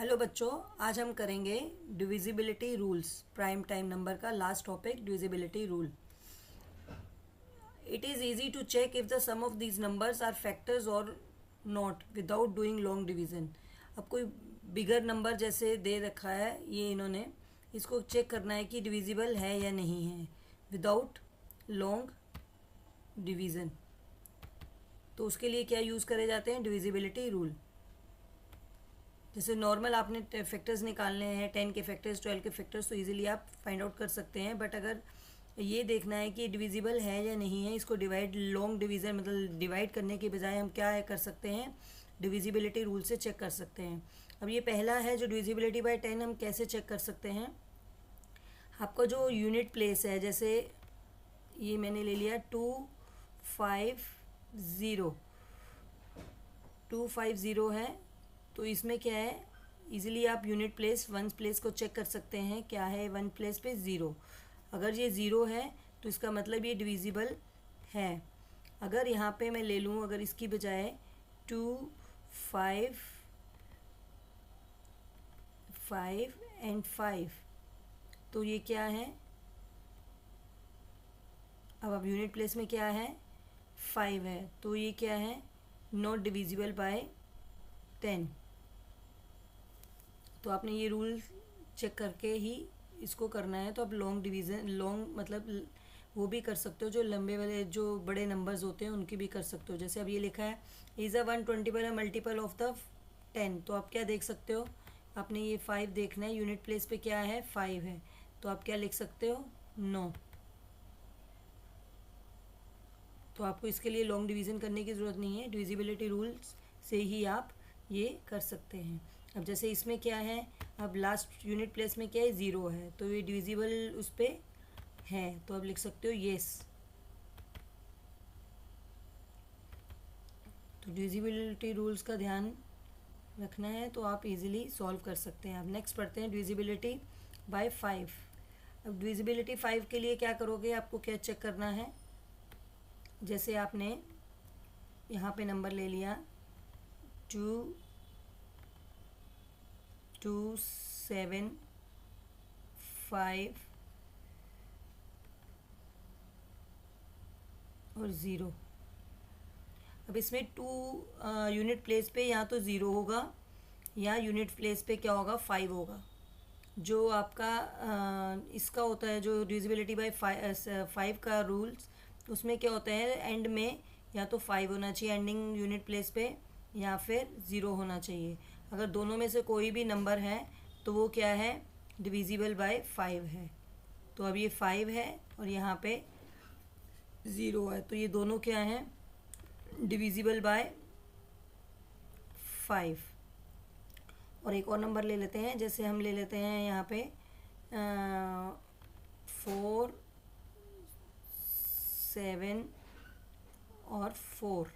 Hello बच्चों, आज हम करेंगे divisibility rules. Prime time number का last topic divisibility rule. It is easy to check if the sum of these numbers are factors और not without doing long division. अब कोई bigger number जैसे दे रखा है, ये इन्होंने इसको चेक करना है कि डिविजिबल है या नहीं है विदाउट लॉन्ग डिवीज़न। तो उसके लिए क्या यूज़ करे जाते हैं? Divisibility rule. जैसे नॉर्मल आपने फैक्टर्स निकालने हैं, 10 के फैक्टर्स, 12 के फैक्टर्स, तो इजीली आप फाइंड आउट कर सकते हैं। बट अगर ये देखना है कि डिविजिबल है या नहीं है, इसको डिवाइड लॉन्ग डिवीज़न मतलब डिवाइड करने के बजाय हम क्या कर सकते हैं, डिविजिबिलिटी रूल से चेक कर सकते हैं। अब ये पहला है जो डिविजिबिलिटी बाय 10 हम कैसे चेक कर सकते हैं। आपका जो यूनिट प्लेस है, जैसे ये मैंने ले लिया 250 है, तो इसमें क्या है, इजीली आप यूनिट प्लेस वन प्लेस को चेक कर सकते हैं। क्या है वन प्लेस पे? ज़ीरो। अगर ये ज़ीरो है तो इसका मतलब ये डिविजिबल है। अगर यहाँ पे मैं ले लूँ, अगर इसकी बजाय 5 तो ये क्या है, अब यूनिट प्लेस में क्या है, 5 है, तो ये क्या है, नॉट डिविजिबल बाय 10। तो आपने ये रूल चेक करके ही इसको करना है। तो आप लॉन्ग डिवीज़न, लॉन्ग मतलब वो भी कर सकते हो, जो लंबे वाले जो बड़े नंबर्स होते हैं उनकी भी कर सकते हो। जैसे अब ये लिखा है is a 120 multiple of the 10, तो आप क्या देख सकते हो, आपने ये 5 देखना है, यूनिट प्लेस पे क्या है, 5 है, तो आप क्या लिख सकते हो, नो। तो आपको इसके लिए लॉन्ग डिवीज़न करने की ज़रूरत नहीं है, डिविजिबिलिटी रूल्स से ही आप ये कर सकते हैं। अब जैसे इसमें क्या है, अब लास्ट यूनिट प्लेस में क्या है, ज़ीरो है, तो ये डिविजिबल उस पर है, तो आप लिख सकते हो येस। तो डिविजिबिलिटी रूल्स का ध्यान रखना है, तो आप इजीली सॉल्व कर सकते हैं। अब नेक्स्ट पढ़ते हैं डिविजिबिलिटी बाय 5। अब डिविजिबिलिटी 5 के लिए क्या करोगे, आपको क्या चेक करना है। जैसे आपने यहाँ पे नंबर ले लिया 2, 7, 5 और 0। अब इसमें 2 यूनिट प्लेस पे या तो 0 होगा या यूनिट प्लेस पे क्या होगा, 5 होगा। जो आपका इसका होता है जो डिविजिबिलिटी बाय 5 का रूल्स, उसमें क्या होता है, एंड में या तो 5 होना चाहिए एंडिंग यूनिट प्लेस पे, या फिर 0 होना चाहिए। अगर दोनों में से कोई भी नंबर है तो वो क्या है, डिविजिबल बाय 5 है। तो अब ये 5 है और यहाँ पे 0 है, तो ये दोनों क्या हैं, डिविजिबल बाय 5। और एक और नंबर ले लेते हैं, जैसे हम ले लेते हैं यहाँ पे 4, 7 और 4।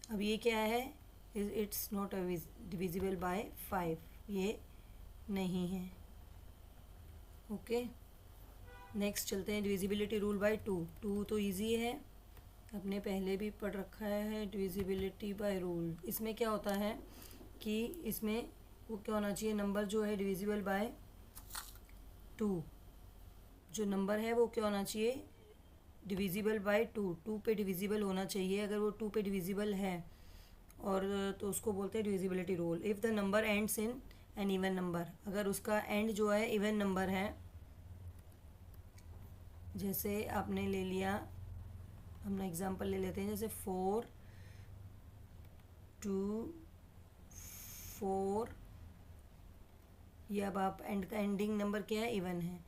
अब ये क्या है, इट्स नॉट डिविजिबल बाय 5, ये नहीं है। ओके, नेक्स्ट चलते हैं डिविजिबिलिटी रूल बाय 2 तो इजी है, आपने पहले भी पढ़ रखा है। डिविजिबिलिटी बाय रूल, इसमें क्या होता है कि इसमें वो क्या होना चाहिए, नंबर जो है डिविजिबल बाय 2, जो नंबर है वो क्या होना चाहिए, डिविजिबल बाय 2 पे डिविजिबल होना चाहिए। अगर वो 2 पे डिविजिबल है और तो उसको बोलते हैं divisibility rule. If the number ends in an even number, अगर उसका एंड जो है इवन नंबर है, जैसे आपने ले लिया, हम एग्जांपल ले लेते हैं, जैसे 4, 2, 4, ये अब आप एंड का एंडिंग नंबर क्या है, इवन है,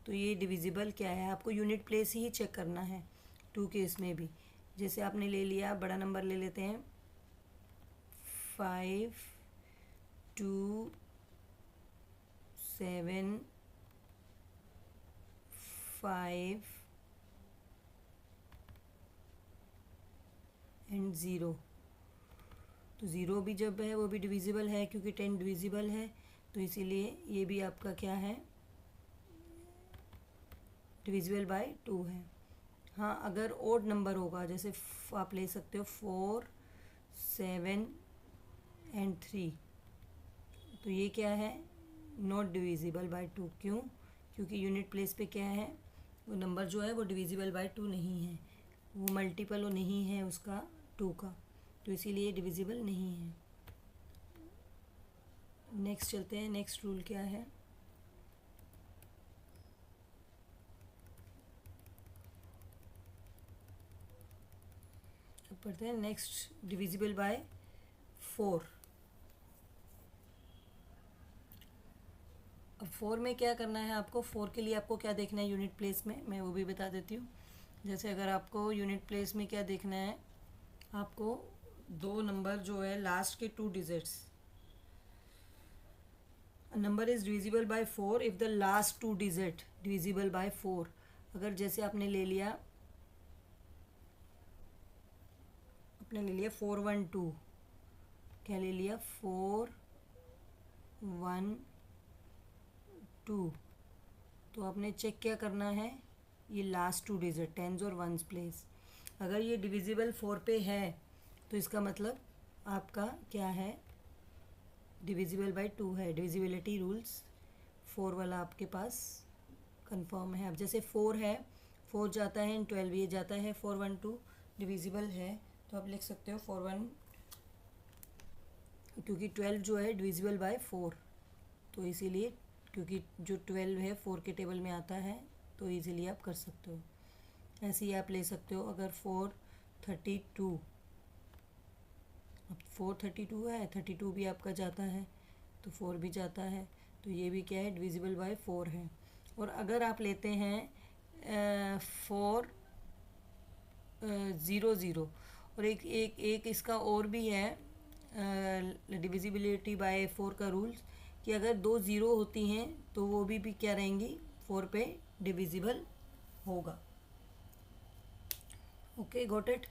तो ये डिविजिबल क्या है, आपको यूनिट प्लेस ही चेक करना है 2 के इसमें भी। जैसे आपने ले लिया, बड़ा नंबर ले लेते हैं 5, 2, 7, 5 एंड 0। तो 0 भी जब है वो भी डिविजिबल है, क्योंकि 10 डिविजिबल है, तो इसीलिए ये भी आपका क्या है, डिविजिबल बाय 2 है। हाँ, अगर ओड नंबर होगा, जैसे आप ले सकते हो 4, 7 एंड 3, तो ये क्या है, नॉट डिविजिबल बाय 2। क्यों? क्योंकि यूनिट प्लेस पे क्या है, वो नंबर जो है वो डिविजिबल बाय 2 नहीं है, वो मल्टीपल नहीं है उसका 2 का, तो इसीलिए डिविजिबल नहीं है। नेक्स्ट चलते हैं, नेक्स्ट रूल क्या है। अब पढ़ते हैं नेक्स्ट, डिविजिबल बाय 4। अब 4 में क्या करना है आपको, 4 के लिए आपको क्या देखना है यूनिट प्लेस में, मैं वो भी बता देती हूँ। जैसे अगर आपको यूनिट प्लेस में क्या देखना है, आपको दो नंबर जो है लास्ट के 2 digits, number is divisible bye 4 if the last 2 digit divisible by 4। अगर जैसे आपने ले लिया 412, क्या ले लिया 412, तो आपने चेक क्या करना है, ये लास्ट 2 डिजिट टेंस और वंस प्लेस। अगर ये डिविजिबल 4 पे है तो इसका मतलब आपका क्या है, डिविजिबल बाय 2 है। डिविजिबिलिटी रूल्स 4 वाला आपके पास कंफर्म है। अब जैसे 4 है, 4 जाता है इन 12, ये जाता है 412, डिविजिबल है, तो आप लिख सकते हो 41, क्योंकि 12 जो है डिविजिबल बाय 4, तो इसीलिए क्योंकि जो 12 है 4 के टेबल में आता है, तो इजीली आप कर सकते हो। ऐसे ही आप ले सकते हो अगर 432, अब 432 है, 32 भी आपका जाता है तो 4 भी जाता है, तो ये भी क्या है, डिविजिबल बाय 4 है। और अगर आप लेते हैं 400 और एक इसका और भी है डिविजिबिलिटी बाय 4 का रूल्स, कि अगर 2 ज़ीरो होती हैं तो वो भी क्या रहेंगी, 4 पे डिविजिबल होगा। Okay, got it.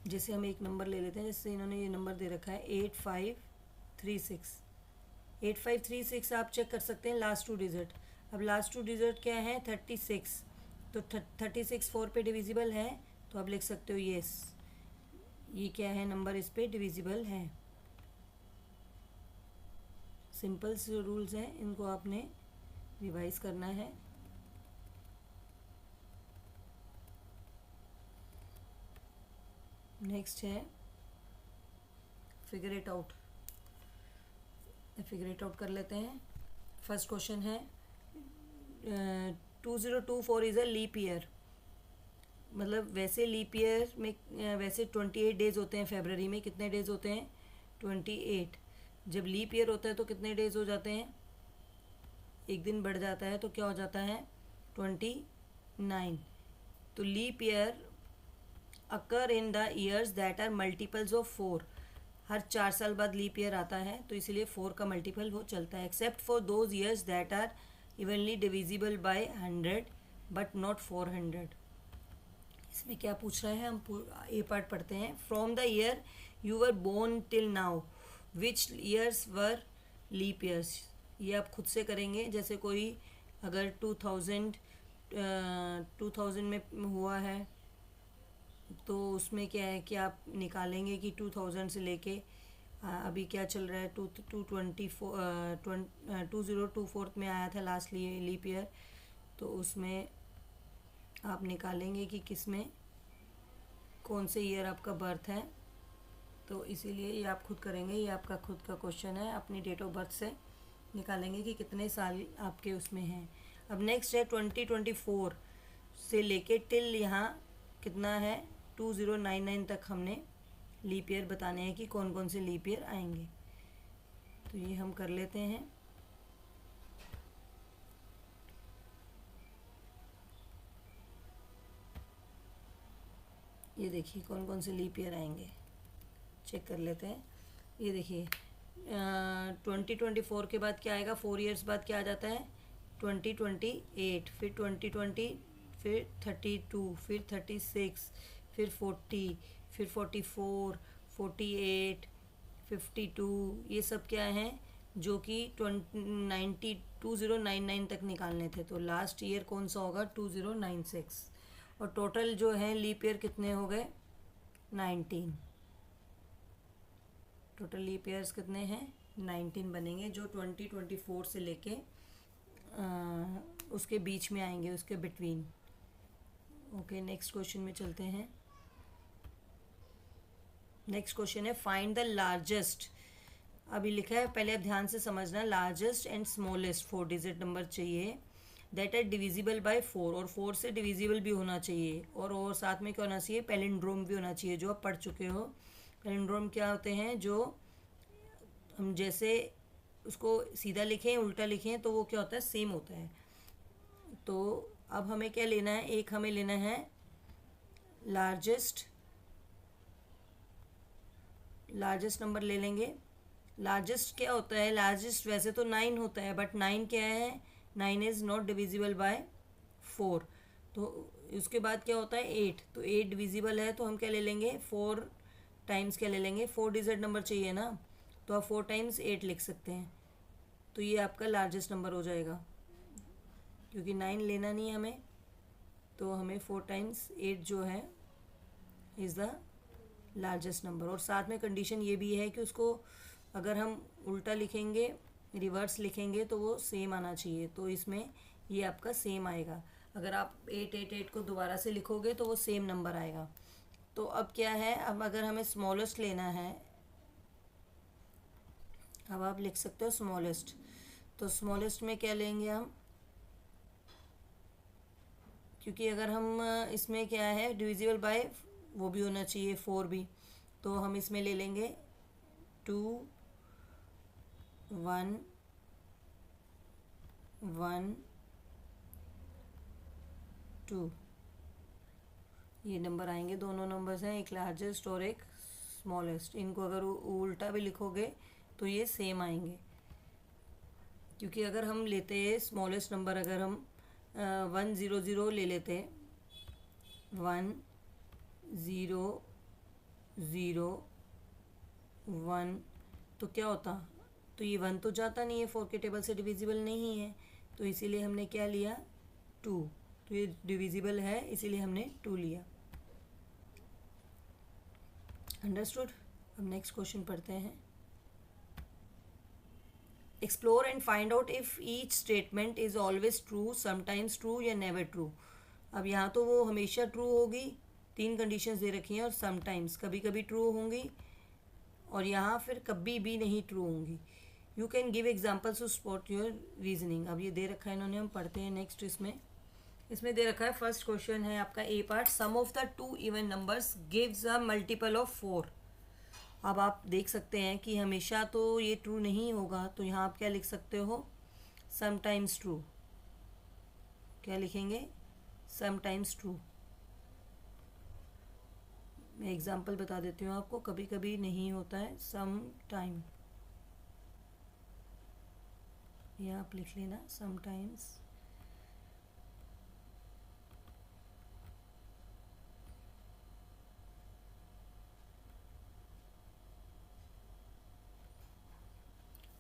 जैसे हम एक नंबर ले लेते हैं, जैसे इन्होंने ये नंबर दे रखा है 8536। 8536 आप चेक कर सकते हैं लास्ट 2 डिजिट। अब लास्ट 2 डिजिट क्या है, 36, तो 36 4 पे डिविजिबल है, तो आप लिख सकते हो येस, ये क्या है नंबर, इस पे डिविजिबल है। सिंपल से रूल्स हैं, इनको आपने रिवाइज करना है। नेक्स्ट है figure it out. Figure it out कर लेते हैं। फर्स्ट क्वेश्चन है 2024 इज़ अ लीप ईयर। मतलब वैसे लीप ईयर में वैसे 28 डेज होते हैं फरवरी में, कितने डेज होते हैं, 28। जब लीप ईयर होता है तो कितने डेज हो जाते हैं, एक दिन बढ़ जाता है, तो क्या हो जाता है 29। तो leap year occur in the years that are multiples of 4। हर 4 साल बाद लीप ईयर आता है, तो इसीलिए 4 का मल्टीपल वो चलता है, except for those years that are evenly divisible by 100 but not 400। इसमें क्या पूछ रहा है, हम ये पार्ट पढ़ते हैं। From the year you were born till now which years were leap years. ये आप खुद से करेंगे। जैसे कोई अगर 2000 में हुआ है तो उसमें क्या है कि आप निकालेंगे कि 2000 से लेके अभी क्या चल रहा है, 2024 में आया था लास्ट लीप ईयर, तो उसमें आप निकालेंगे कि किस में कौन से ईयर आपका बर्थ है। तो इसीलिए ये आप खुद करेंगे, ये आपका खुद का क्वेश्चन है, अपनी डेट ऑफ बर्थ से निकालेंगे कि कितने साल आपके उसमें हैं। अब नेक्स्ट है 2024 से लेके टिल यहाँ कितना है 2099 तक हमने लीप ईयर बताने हैं कि कौन कौन से लीप ईयर आएंगे। तो ये हम कर लेते हैं। ये देखिए कौन कौन से लीप ईयर आएंगे, चेक कर लेते हैं। ये देखिए 2024 के बाद क्या आएगा, 4 ईयर्स बाद क्या आ जाता है 2028, फिर 2020, फिर 32, फिर 36, फिर 40, फिर 44, 48, 52। ये सब क्या हैं जो कि 2099 तक निकालने थे। तो लास्ट ईयर कौन सा होगा 2096। और टोटल जो है लीप ईयर कितने हो गए 19। टोटल लीप ईयर्स कितने हैं? 19 बनेंगे, जो 2024 से लेके उसके बीच में आएंगे, उसके बिटवीन। ओके, नेक्स्ट क्वेश्चन में चलते हैं। नेक्स्ट क्वेश्चन है फाइंड द लार्जेस्ट। अभी लिखा है, पहले आप ध्यान से समझना, largest and smallest 4 digit number चाहिए दैट आर डिविजिबल बाय 4, और 4 से डिविजिबल भी होना चाहिए, और साथ में क्या होना चाहिए? पैलिंड्रोम भी होना चाहिए, जो आप पढ़ चुके हो। पैलिंड्रोम क्या होते हैं? जो हम जैसे उसको सीधा लिखें उल्टा लिखें तो वो क्या होता है? सेम होता है। तो अब हमें क्या लेना है? एक हमें लेना है लार्जेस्ट नंबर ले लेंगे। लार्जेस्ट क्या होता है? लार्जेस्ट वैसे तो 9 होता है, बट 9 क्या है? 9 इज़ नॉट डिविजिबल बाय 4। तो उसके बाद क्या होता है? 8। तो 8 डिविजिबल है, तो हम क्या ले लेंगे? 4 टाइम्स क्या ले लेंगे? 4 डिजिट नंबर चाहिए ना, तो आप 4 टाइम्स 8 लिख सकते हैं। तो ये आपका लार्जेस्ट नंबर हो जाएगा, क्योंकि 9 लेना नहीं है हमें, तो हमें 4 टाइम्स 8 जो है इज़ द लार्जेस्ट नंबर। और साथ में कंडीशन ये भी है कि उसको अगर हम उल्टा लिखेंगे, रिवर्स लिखेंगे, तो वो सेम आना चाहिए। तो इसमें ये आपका सेम आएगा। अगर आप 888 को दोबारा से लिखोगे तो वो सेम नंबर आएगा। तो अब क्या है? अब अगर हमें स्मॉलेस्ट लेना है, अब आप लिख सकते हो स्मॉलेस्ट। तो स्मॉलेस्ट में क्या लेंगे हम? क्योंकि अगर हम इसमें क्या है? डिविजिबल बाय वो भी होना चाहिए, 4 भी, तो हम इसमें ले लेंगे 2 1 1 2। ये नंबर आएंगे, दोनों नंबर्स हैं, एक लार्जेस्ट और एक स्मॉलेस्ट। इनको अगर उल्टा भी लिखोगे तो ये सेम आएंगे, क्योंकि अगर हम लेते हैं स्मॉलेस्ट नंबर, अगर हम 100 ले लेते, 100 1, तो क्या होता? तो ये 1 तो जाता नहीं है, 4 के टेबल से डिविजिबल नहीं है, तो इसीलिए हमने क्या लिया? 2। तो ये डिविजिबल है, इसीलिए हमने 2 लिया। अंडरस्टूड? अब नेक्स्ट क्वेश्चन पढ़ते हैं। Explore and find out if each statement is always true, sometimes true या नेवर ट्रू। अब यहाँ तो वो हमेशा ट्रू होगी, 3 कंडीशंस दे रखी हैं, और समटाइम्स कभी कभी ट्रू होंगी, और यहाँ फिर कभी भी नहीं ट्रू होंगी। You can give examples to support your reasoning. अब ये दे रखा है इन्होंने, हम पढ़ते हैं नेक्स्ट। इसमें दे रखा है, फर्स्ट क्वेश्चन है आपका A part, sum of the 2 even numbers gives a multiple of 4। अब आप देख सकते हैं कि हमेशा तो ये ट्रू नहीं होगा, तो यहाँ आप क्या लिख सकते हो? Sometimes true. क्या लिखेंगे? Sometimes true. मैं एग्जाम्पल बता देती हूँ आपको, कभी कभी नहीं होता है, सम टाइम, यह आप लिख लेना, समटाइम्स।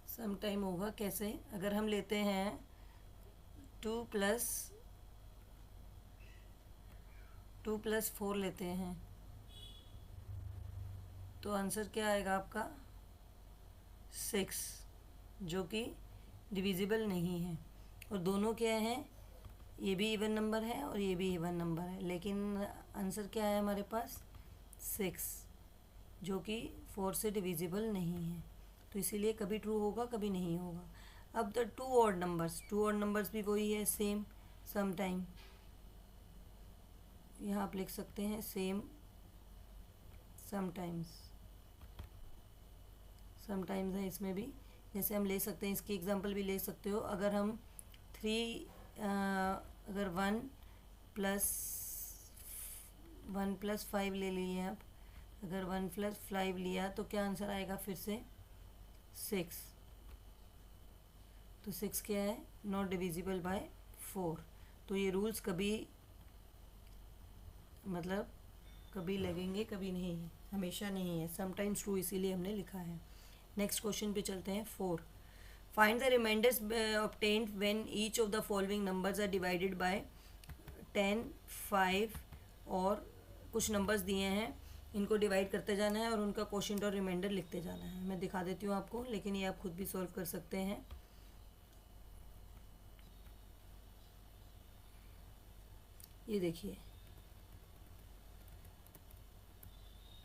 सम टाइम होगा कैसे? अगर हम लेते हैं 2 प्लस 4 लेते हैं, तो आंसर क्या आएगा आपका? 6, जो कि डिविजिबल नहीं है। और दोनों क्या हैं? ये भी इवन नंबर है और ये भी इवन नंबर है, लेकिन आंसर क्या है हमारे पास? 6, जो कि 4 से डिविजिबल नहीं है। तो इसीलिए कभी ट्रू होगा, कभी नहीं होगा। अब द 2 ऑड नंबर्स भी वही है, सेम, सम टाइम। यहाँ आप लिख सकते हैं सेम, समटाइम्स है इसमें भी। जैसे हम ले सकते हैं, इसकी एग्जांपल भी ले सकते हो। अगर हम 3 अगर 1 प्लस 5 ले लिए आप, अगर 1 प्लस 5 लिया तो क्या आंसर आएगा? फिर से 6। तो 6 क्या है? Not divisible by 4। तो ये रूल्स कभी मतलब कभी लगेंगे, कभी नहीं, हमेशा नहीं है, समटाइम्स ट्रू, इसीलिए हमने लिखा है। नेक्स्ट क्वेश्चन पे चलते हैं। 4, find the remainders obtained when each of the following numbers are divided by 10, 5 और कुछ नंबर्स दिए हैं, इनको डिवाइड करते जाना है और उनका क्वोशिएंट और रिमाइंडर लिखते जाना है। मैं दिखा देती हूँ आपको, लेकिन ये आप खुद भी सॉल्व कर सकते हैं। ये देखिए,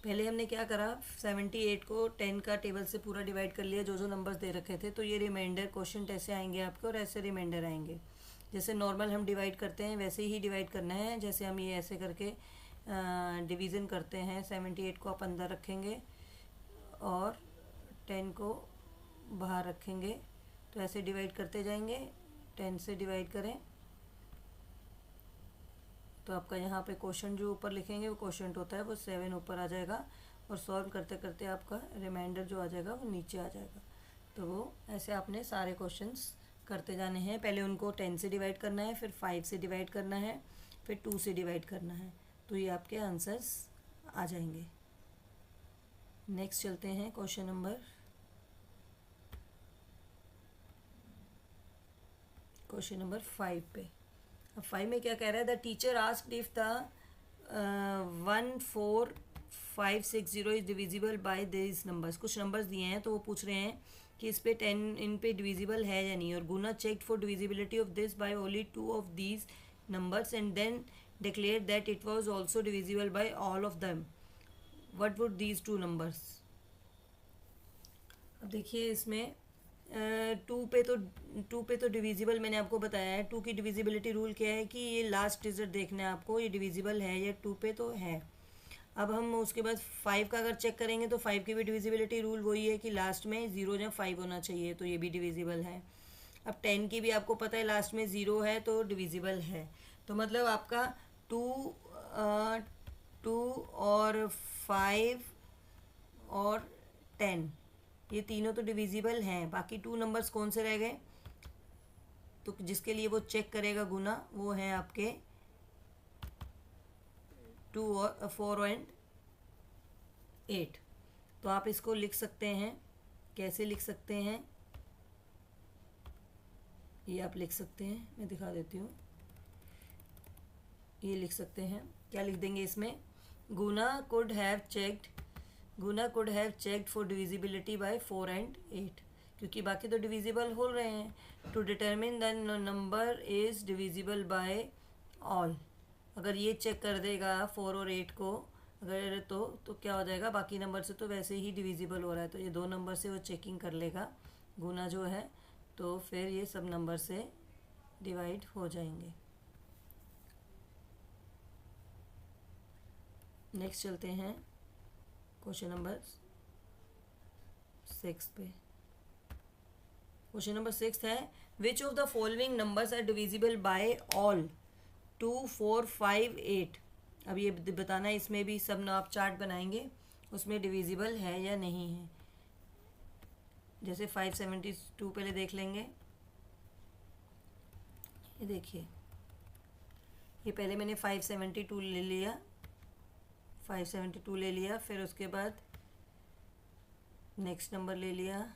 पहले हमने क्या करा, 78 को 10 का टेबल से पूरा डिवाइड कर लिया, जो जो नंबर्स दे रखे थे। तो ये रिमाइंडर क्वोशिएंट ऐसे आएंगे आपके और ऐसे रिमाइंडर आएंगे। जैसे नॉर्मल हम डिवाइड करते हैं वैसे ही डिवाइड करना है। जैसे हम ये ऐसे करके डिवीज़न करते हैं, 78 को आप अंदर रखेंगे और 10 को बाहर रखेंगे। तो ऐसे डिवाइड करते जाएंगे, 10 से डिवाइड करें तो आपका यहाँ पे क्वोशिएंट जो ऊपर लिखेंगे वो क्वोशिएंट होता है, वो 7 ऊपर आ जाएगा। और सॉल्व करते करते आपका रिमाइंडर जो आ जाएगा वो नीचे आ जाएगा। तो वो ऐसे आपने सारे क्वेश्चंस करते जाने हैं। पहले उनको 10 से डिवाइड करना है, फिर 5 से डिवाइड करना है, फिर 2 से डिवाइड करना है। तो ये आपके आंसर्स आ जाएंगे। नेक्स्ट चलते हैं क्वेश्चन नंबर 5 पे। अब 5 में क्या कह रहा है, the teacher asked if the 14560 is divisible by this numbers. कुछ नंबर्स दिए हैं तो वो पूछ रहे हैं कि इस पे 10 इन पे डिविजिबल है या नहीं। और गुना checked for divisibility of this by only 2 of these numbers and then declare that it was also divisible by all of them. What would these 2 numbers. अब देखिए इसमें 2 पे तो डिविजिबल मैंने आपको बताया है। 2 की डिविजिबिलिटी रूल क्या है कि ये लास्ट डिजिट देखना है आपको, ये डिविजिबल है या 2 पे तो है। अब हम उसके बाद 5 का अगर चेक करेंगे तो 5 की भी डिविजिबिलिटी रूल वही है कि लास्ट में 0 या 5 होना चाहिए, तो ये भी डिविजिबल है। अब 10 की भी आपको पता है लास्ट में 0 है तो डिविजिबल है। तो मतलब आपका 2 और 5 और 10 ये तीनों तो डिविजिबल हैं। बाकी 2 नंबर्स कौन से रह गए, तो जिसके लिए वो चेक करेगा गुना, वो हैं आपके 2 और 4 एंड 8। तो आप इसको लिख सकते हैं, कैसे लिख सकते हैं ये आप लिख सकते हैं, मैं दिखा देती हूँ। ये लिख सकते हैं, क्या लिख देंगे इसमें, गुना could have checked for divisibility by 4 and 8, क्योंकि बाकी तो डिविजिबल हो रहे हैं। To determine the number is divisible by all, अगर ये चेक कर देगा 4 और 8 को अगर तो क्या हो जाएगा, बाकी नंबर से तो वैसे ही डिविजिबल हो रहा है, तो ये 2 नंबर से वो चेकिंग कर लेगा गुना जो है, तो फिर ये सब नंबर से डिवाइड हो जाएंगे। नेक्स्ट चलते हैं क्वेश्चन नंबर 6 पे। क्वेश्चन नंबर 6 है, which of the following numbers are divisible by all 2, 4, 5, 8। अब ये बताना है, इसमें भी सब आप चार्ट बनाएंगे, उसमें डिविजिबल है या नहीं है। जैसे 572 पहले देख लेंगे। ये देखिए, ये पहले मैंने 572 ले लिया, 572 ले लिया, फिर उसके बाद नेक्स्ट नंबर ले लिया,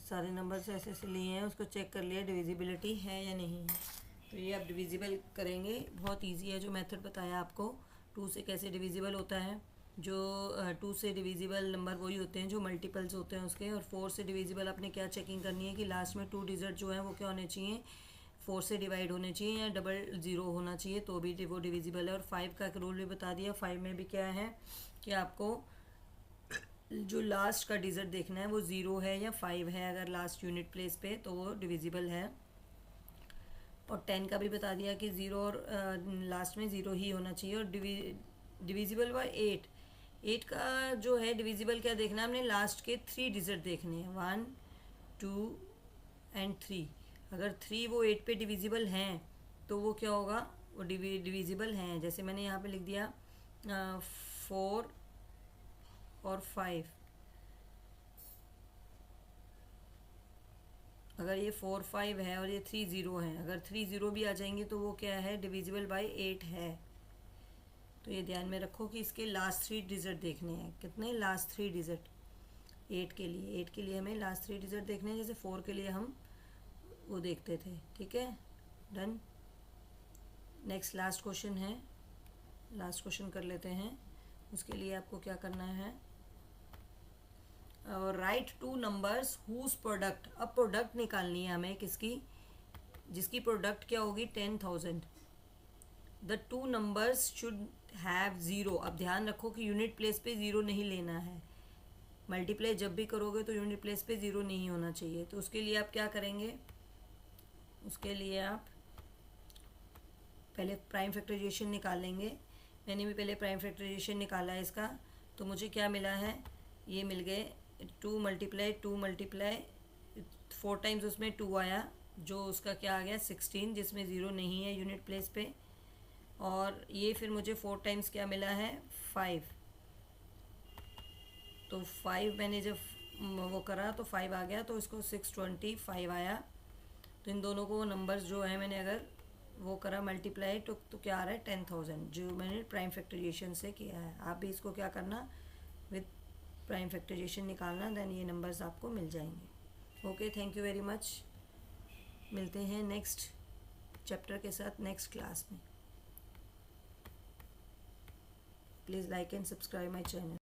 सारे नंबर ऐसे ऐसे लिए हैं, उसको चेक कर लिया डिविजिबिलिटी है या नहीं है। तो ये आप डिविजिबल करेंगे, बहुत इजी है जो मेथड बताया आपको। 2 से कैसे डिविजिबल होता है, जो 2 से डिविजिबल नंबर वही होते हैं जो मल्टीपल्स होते हैं उसके। और 4 से डिविजिबल आपने क्या चेकिंग करनी है कि लास्ट में 2 डिजिट जो है वो क्या होने चाहिए, 4 से डिवाइड होने चाहिए या डबल 0 होना चाहिए, तो भी वो डिविजिबल है। और 5 का एक रूल भी बता दिया। 5 में भी क्या है कि आपको जो लास्ट का डिजिट देखना है वो 0 है या 5 है, अगर लास्ट यूनिट प्लेस पे तो वो डिविजिबल है। और 10 का भी बता दिया कि 0 और लास्ट में 0 ही होना चाहिए। और डिविजिबल बाय 8 का जो है डिविजिबल क्या देखना है, हमने लास्ट के 3 डिजिट देखने हैं, 1, 2 एंड 3। अगर 3 वो 8 पे डिविजिबल हैं तो वो क्या होगा, वो डिविजिबल हैं। जैसे मैंने यहाँ पे लिख दिया 4 और 5। अगर ये 4, 5 है और ये 3, 0 है, अगर 3, 0 भी आ जाएंगे तो वो क्या है, डिविजिबल बाय 8 है। तो ये ध्यान में रखो कि इसके लास्ट 3 डिजिट देखने हैं। कितने, लास्ट 3 डिजिट 8 के लिए। 8 के लिए हमें लास्ट 3 डिजिट देखने हैं, जैसे 4 के लिए हम वो देखते थे। ठीक है, डन। नेक्स्ट लास्ट क्वेश्चन है, लास्ट क्वेश्चन कर लेते हैं। उसके लिए आपको क्या करना है, और write two numbers whose product, अब प्रोडक्ट निकालनी है हमें किसकी, जिसकी प्रोडक्ट क्या होगी 10,000। The two numbers should have zero. अब ध्यान रखो कि यूनिट प्लेस पे ज़ीरो नहीं लेना है, मल्टीप्लाई जब भी करोगे तो यूनिट प्लेस पे ज़ीरो नहीं होना चाहिए। तो उसके लिए आप क्या करेंगे, उसके लिए आप पहले प्राइम फैक्टराइजेशन निकालेंगे। मैंने भी पहले प्राइम फैक्टराइजेशन निकाला है इसका, तो मुझे क्या मिला है, ये मिल गए 2 × 4 टाइम्स उसमें 2 आया, जो उसका क्या आ गया 16, जिसमें ज़ीरो नहीं है यूनिट प्लेस पे। और ये फिर मुझे 4 टाइम्स क्या मिला है 5, तो 5 मैंने जब वो करा तो 5 आ गया, तो इसको 625 आया। तो इन दोनों को नंबर्स जो है मैंने अगर वो करा मल्टीप्लाई तो क्या आ रहा है 10,000, जो मैंने प्राइम फैक्टराइजेशन से किया है। आप भी इसको क्या करना, विद प्राइम फैक्टराइजेशन निकालना, देन ये नंबर्स आपको मिल जाएंगे। Okay, thank you very much. मिलते हैं नेक्स्ट चैप्टर के साथ नेक्स्ट क्लास में। Please like and subscribe my channel.